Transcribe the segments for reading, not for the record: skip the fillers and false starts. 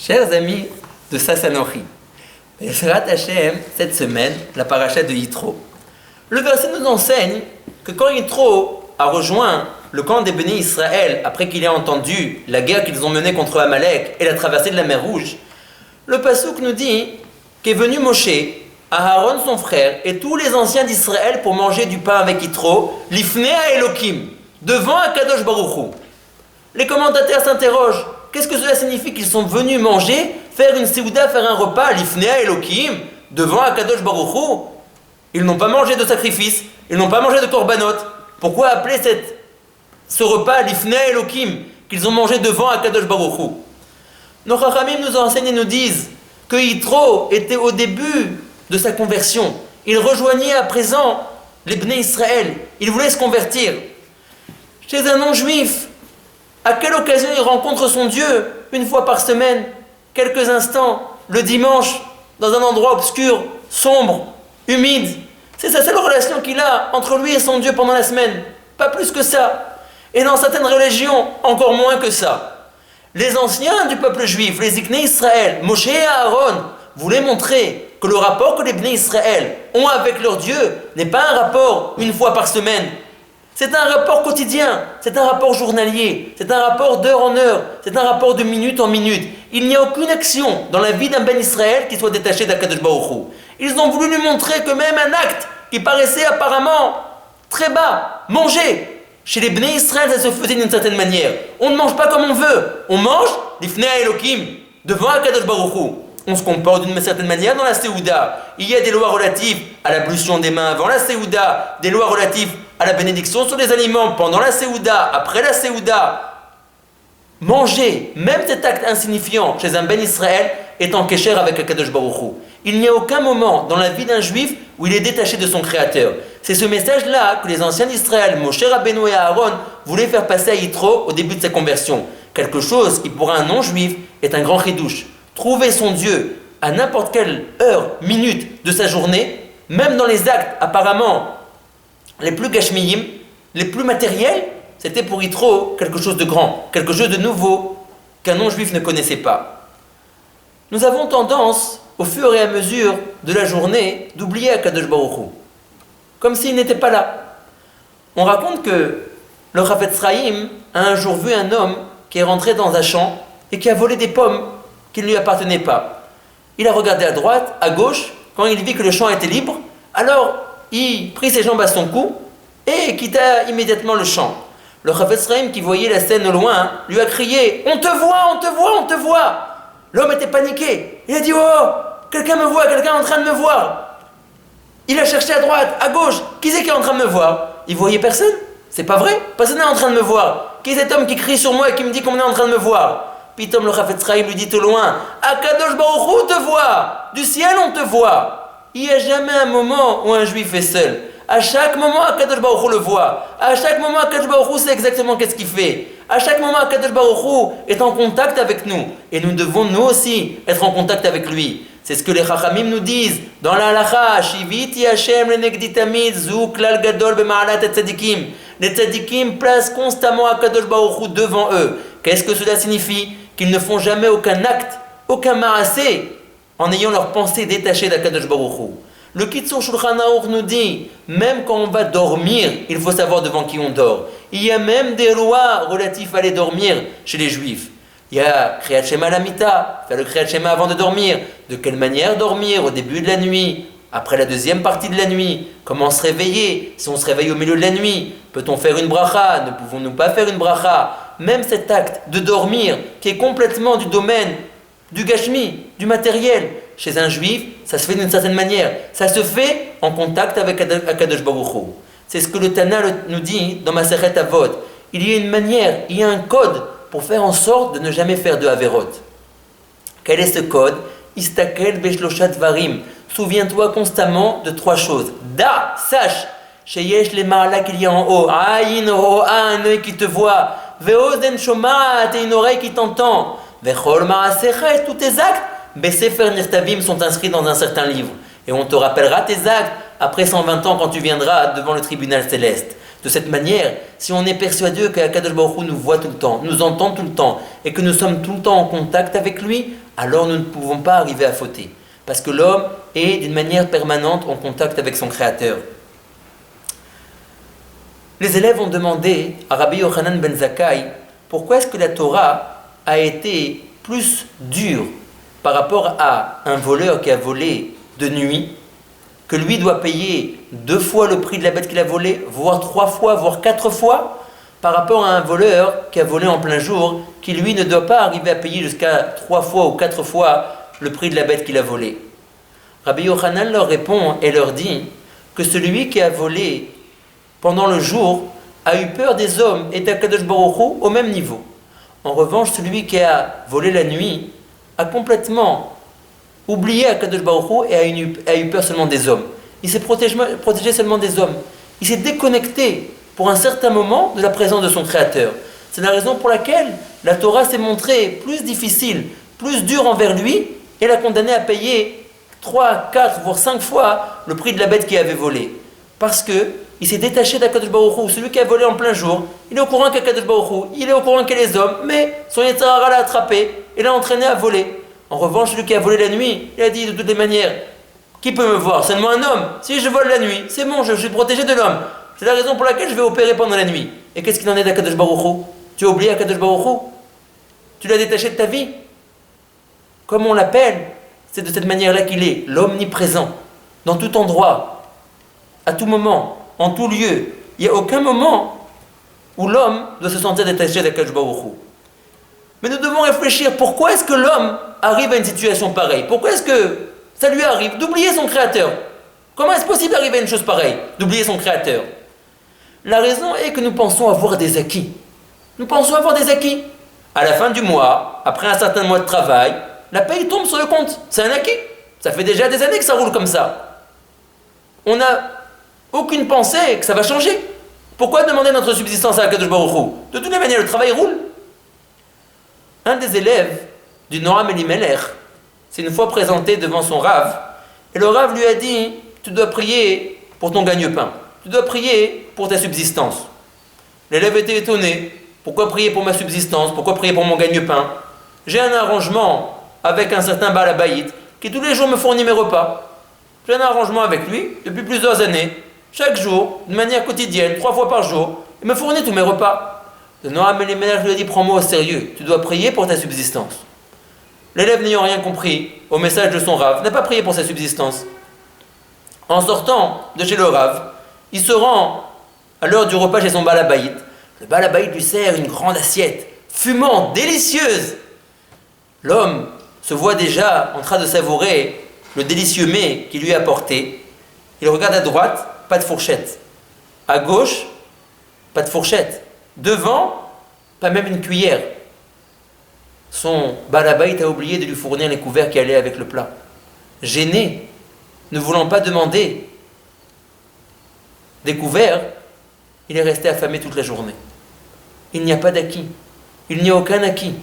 Chers amis de Sassanori, Bezrat Hashem, cette semaine, la paracha de Yitro. Le verset nous enseigne que quand Yitro a rejoint le camp des Béné Israël, après qu'il ait entendu la guerre qu'ils ont menée contre Amalek et la traversée de la mer Rouge, le Passouk nous dit qu'est venu Moshe, Aaron son frère et tous les anciens d'Israël pour manger du pain avec Yitro, l'ifné à Elohim, devant Akadosh Baruch Hu. Les commentateurs s'interrogent, qu'est-ce que cela signifie qu'ils sont venus manger, faire une séouda, faire un repas, l'ifné à Elohim, devant Akadosh Baruch Hu? Ils n'ont pas mangé de sacrifice, ils n'ont pas mangé de korbanot. Pourquoi appeler ce repas l'ifné à Elohim, qu'ils ont mangé devant Akadosh Baruch Hu? Nos Chachamim nous enseignent et nous disent que Yitro était au début de sa conversion. Il rejoignait à présent les Bnei Israël. Il voulait se convertir. Chez un non-juif, à quelle occasion il rencontre son Dieu? Une fois par semaine, quelques instants, le dimanche, dans un endroit obscur, sombre, humide. C'est sa seule relation qu'il a entre lui et son Dieu pendant la semaine. Pas plus que ça. Et dans certaines religions, encore moins que ça. Les anciens du peuple juif, les Ikné Israël, Moshe et Aaron, voulaient montrer que le rapport que les Bnei Israël ont avec leur Dieu n'est pas un rapport une fois par semaine. C'est un rapport quotidien, c'est un rapport journalier, c'est un rapport d'heure en heure, c'est un rapport de minute en minute. Il n'y a aucune action dans la vie d'un Ben Israël qui soit détachée d'Akadosh Baruch Hu. Ils ont voulu lui montrer que même un acte qui paraissait apparemment très bas, manger, chez les Bnei Israël ça se faisait d'une certaine manière. On ne mange pas comme on veut, on mange l'ifné à Elohim, devant Akadosh Baruch Hu. On se comporte d'une certaine manière dans la Séouda. Il y a des lois relatives à l'ablution des mains avant la Séouda, des lois relatives à la bénédiction sur les aliments pendant la Séouda, après la Séouda. Manger, même cet acte insignifiant chez un Ben Israël, est en kécher avec Akadosh Baruch Hu. Il n'y a aucun moment dans la vie d'un juif où il est détaché de son Créateur. C'est ce message-là que les anciens d'Israël, Moshe Rabbeinu et Aaron, voulaient faire passer à Yitro au début de sa conversion. Quelque chose qui pour un non-juif est un grand chidouche. Trouver son Dieu à n'importe quelle heure, minute de sa journée, même dans les actes apparemment les plus gashmiyim, les plus matériels, c'était pour Yitro quelque chose de grand, quelque chose de nouveau qu'un non-juif ne connaissait pas. Nous avons tendance, au fur et à mesure de la journée, d'oublier Akadosh Baruch Hu, comme s'il n'était pas là. On raconte que le Chafetz Chaim a un jour vu un homme qui est rentré dans un champ et qui a volé des pommes qui ne lui appartenaient pas. Il a regardé à droite, à gauche, quand il vit que le champ était libre, alors il prit ses jambes à son cou et quitta immédiatement le champ. Le Chafetz Chaim, qui voyait la scène au loin, lui a crié « On te voit, on te voit, on te voit !» L'homme était paniqué. Il a dit « Oh, quelqu'un me voit, quelqu'un est en train de me voir !» Il a cherché à droite, à gauche. Qui c'est qui est en train de me voir? Il voyait personne. C'est pas vrai, personne n'est en train de me voir. Qui est cet homme qui crie sur moi et qui me dit qu'on est en train de me voir? Pitom le Chafetz Chaim lui dit au loin, Akadosh Baruch Hu te voit, du ciel on te voit. Il n'y a jamais un moment où un juif est seul. À chaque moment, Akadosh Baruch Hu le voit. À chaque moment, Akadosh Baruch Hu sait exactement qu'est-ce qu'il fait. À chaque moment, Akadosh Baruch Hu est en contact avec nous. Et nous devons nous aussi être en contact avec lui. C'est ce que les Chachamim nous disent dans la Halacha, Shiviti Hashem lenegdi tamid zu klal gadol b'ma'alat tzadikim. Les tzadikim placent constamment Akadosh Baruch Hu devant eux. Qu'est-ce que cela signifie? Qu'ils ne font jamais aucun acte, aucun ma'asé, en ayant leur pensée détachée d'Akadosh Baruch Hu. Le Kitzur Shulchan Aruch nous dit, même quand on va dormir, il faut savoir devant qui on dort. Il y a même des lois relatives à aller dormir chez les Juifs. Il y a Kriyat Shema Lamita, faire le Kriyat Shema avant de dormir. De quelle manière dormir? Au début de la nuit, après la deuxième partie de la nuit, comment se réveiller? Si on se réveille au milieu de la nuit, peut-on faire une bracha? Ne pouvons-nous pas faire une bracha? Même cet acte de dormir, qui est complètement du domaine du gashmi, du matériel, chez un juif, ça se fait d'une certaine manière. Ça se fait en contact avec Akadosh Baruch Hu. C'est ce que le Tana nous dit dans Masechet Avot. Il y a une manière, il y a un code pour faire en sorte de ne jamais faire de Averot. Quel est ce code? Istakel beshloshat varim. Souviens-toi constamment de trois choses. Da, sache, sheyesh les marla qu'il y a en haut. Aïn ro'a, un œil qui te voit. Ve'oden shomat, et une oreille qui t'entend. Ve'chol ma'asecha, et tous tes actes, besefer nirtavim sont inscrits dans un certain livre. Et on te rappellera tes actes après 120 ans quand tu viendras devant le tribunal céleste. De cette manière, si on est persuadé qu'Akadosh Baruch Hu nous voit tout le temps, nous entend tout le temps, et que nous sommes tout le temps en contact avec lui, alors nous ne pouvons pas arriver à fauter. Parce que l'homme est d'une manière permanente en contact avec son Créateur. Les élèves ont demandé à Rabbi Yochanan ben Zakkai pourquoi est-ce que la Torah a été plus dure par rapport à un voleur qui a volé de nuit, que lui doit payer 2 fois le prix de la bête qu'il a volée, voire 3 fois, voire 4 fois, par rapport à un voleur qui a volé en plein jour, qui lui ne doit pas arriver à payer jusqu'à 3 fois ou 4 fois le prix de la bête qu'il a volée. Rabbi Yochanan leur répond et leur dit que celui qui a volé pendant le jour a eu peur des hommes et d'Akadosh Baruch Hu au même niveau. En revanche, celui qui a volé la nuit a complètement oublié Akadosh Baruch Hu et a eu peur seulement des hommes. Il s'est protégé seulement des hommes. Il s'est déconnecté pour un certain moment de la présence de son Créateur. C'est la raison pour laquelle la Torah s'est montrée plus difficile, plus dure envers lui, et l'a condamné à payer 3, 4, voire 5 fois le prix de la bête qu'il avait volée. Parce qu'il s'est détaché d'Akadosh Baruch Hu. Celui qui a volé en plein jour, il est au courant qu'Akadosh Baruch Hu, il est au courant qu'il y a les hommes, mais son Yetzer Hara l'a attrapé et l'a entraîné à voler. En revanche, celui qui a volé la nuit, il a dit de toutes les manières, qui peut me voir? Seulement un homme. Si je vole la nuit, c'est bon, je suis protégé de l'homme. C'est la raison pour laquelle je vais opérer pendant la nuit. Et qu'est-ce qu'il en est d'Akadosh Baruch Hu? Tu as oublié Akadosh Baruch Hu? Tu l'as détaché de ta vie? Comme on l'appelle, c'est de cette manière-là qu'il est, l'omniprésent, dans tout endroit, à tout moment, en tout lieu. Il n'y a aucun moment où l'homme doit se sentir détaché d'Akadosh Baruch Hu. Mais nous devons réfléchir, pourquoi est-ce que l'homme arrive à une situation pareille? Pourquoi est-ce que ça lui arrive d'oublier son Créateur? Comment est-ce possible d'arriver à une chose pareille, d'oublier son Créateur? La raison est que nous pensons avoir des acquis. Nous pensons avoir des acquis. À la fin du mois, après un certain mois de travail, la paye tombe sur le compte. C'est un acquis. Ça fait déjà des années que ça roule comme ça. On n'a aucune pensée que ça va changer. Pourquoi demander notre subsistance à Akadosh Baruch Hu? De toutes les manières, le travail roule. Un des élèves du Noam Elimelech s'est une fois présenté devant son Rav, et le Rav lui a dit: tu dois prier pour ton gagne-pain, tu dois prier pour ta subsistance. L'élève était étonné. Pourquoi prier pour ma subsistance? Pourquoi prier pour mon gagne-pain? J'ai un arrangement avec un certain Baal Habayit qui tous les jours me fournit mes repas. J'ai un arrangement avec lui depuis plusieurs années. Chaque jour, de manière quotidienne, 3 fois par jour, il me fournit tous mes repas. Le Noam Elimelech lui a dit: prends-moi au sérieux, tu dois prier pour ta subsistance. L'élève, n'ayant rien compris au message de son Rav, n'a pas prié pour sa subsistance. En sortant de chez le Rav, il se rend à l'heure du repas chez son Baal Habayit. Le Baal Habayit lui sert une grande assiette, fumante, délicieuse. L'homme se voit déjà en train de savourer le délicieux mets qu'il lui a apporté. Il regarde à droite, pas de fourchette. À gauche, pas de fourchette. Devant, pas même une cuillère. Son Baal Habayit a oublié de lui fournir les couverts qui allaient avec le plat. Gêné, ne voulant pas demander des couverts, il est resté affamé toute la journée. Il n'y a pas d'acquis. Il n'y a aucun acquis.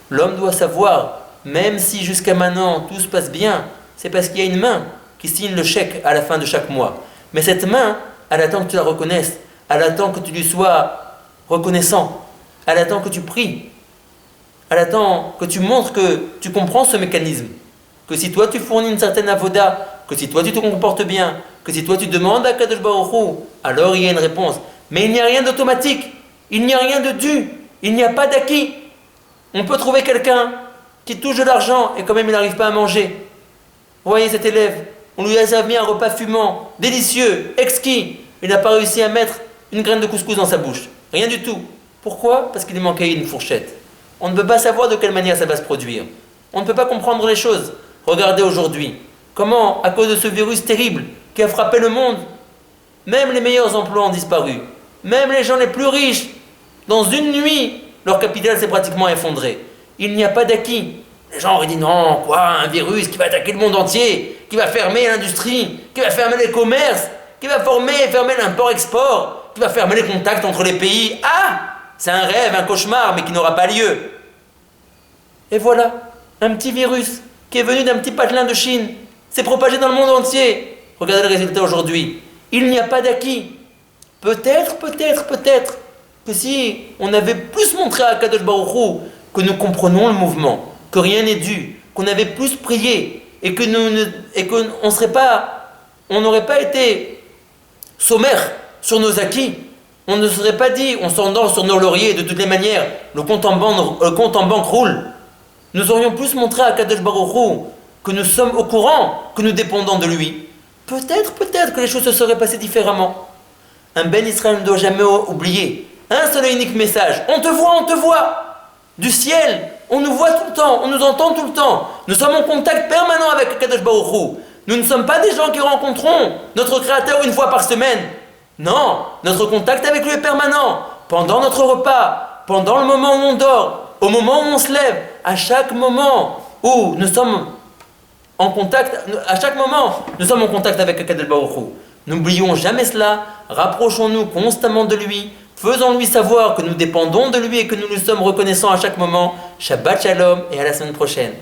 L'homme doit savoir, même si jusqu'à maintenant tout se passe bien, c'est parce qu'il y a une main qui signe le chèque à la fin de chaque mois. Mais cette main, elle attend que tu la reconnaisses. Elle attend que tu lui sois reconnaissant. Elle attend que tu pries. Elle attend que tu montres que tu comprends ce mécanisme. Que si toi tu fournis une certaine avoda, que si toi tu te comportes bien, que si toi tu demandes à Kadosh Baruch Hu, alors il y a une réponse. Mais il n'y a rien d'automatique. Il n'y a rien de dû. Il n'y a pas d'acquis. On peut trouver quelqu'un qui touche de l'argent et quand même il n'arrive pas à manger. Vous voyez cet élève, on lui a servi un repas fumant, délicieux, exquis. Il n'a pas réussi à mettre une graine de couscous dans sa bouche. Rien du tout. Pourquoi? Parce qu'il lui manquait une fourchette. On ne peut pas savoir de quelle manière ça va se produire. On ne peut pas comprendre les choses. Regardez aujourd'hui, comment, à cause de ce virus terrible qui a frappé le monde, même les meilleurs emplois ont disparu. Même les gens les plus riches, dans une nuit, leur capital s'est pratiquement effondré. Il n'y a pas d'acquis. Les gens auraient dit: non, quoi, un virus qui va attaquer le monde entier, qui va fermer l'industrie, qui va fermer les commerces, qui va fermer l'import-export, qui va fermer les contacts entre les pays. Ah, c'est un rêve, un cauchemar, mais qui n'aura pas lieu. Et voilà, un petit virus qui est venu d'un petit patelin de Chine, s'est propagé dans le monde entier. Regardez le résultat aujourd'hui. Il n'y a pas d'acquis. peut-être que si on avait plus montré à Kadosh Baruch Hu que nous comprenons le mouvement, que rien n'est dû, qu'on avait plus prié et que on n'aurait pas été sommaire sur nos acquis, on ne serait pas dit, on s'endort sur nos lauriers, de toutes les manières, le compte en banque roule. Nous aurions plus montré à Kadosh Baruch Hu que nous sommes au courant, que nous dépendons de lui. Peut-être que les choses se seraient passées différemment. Un Ben Israël ne doit jamais oublier un seul et unique message. On te voit. Du ciel, on nous voit tout le temps, on nous entend tout le temps. Nous sommes en contact permanent avec Kadosh Baruch Hu. Nous ne sommes pas des gens qui rencontrons notre Créateur une fois par semaine. Non, notre contact avec lui est permanent. Pendant notre repas, pendant le moment où on dort, au moment où on se lève, à chaque moment où nous sommes en contact, avec Kadosh Baruch Hu. N'oublions jamais cela, rapprochons-nous constamment de lui, faisons-lui savoir que nous dépendons de lui et que nous nous sommes reconnaissants à chaque moment. Shabbat Shalom et à la semaine prochaine.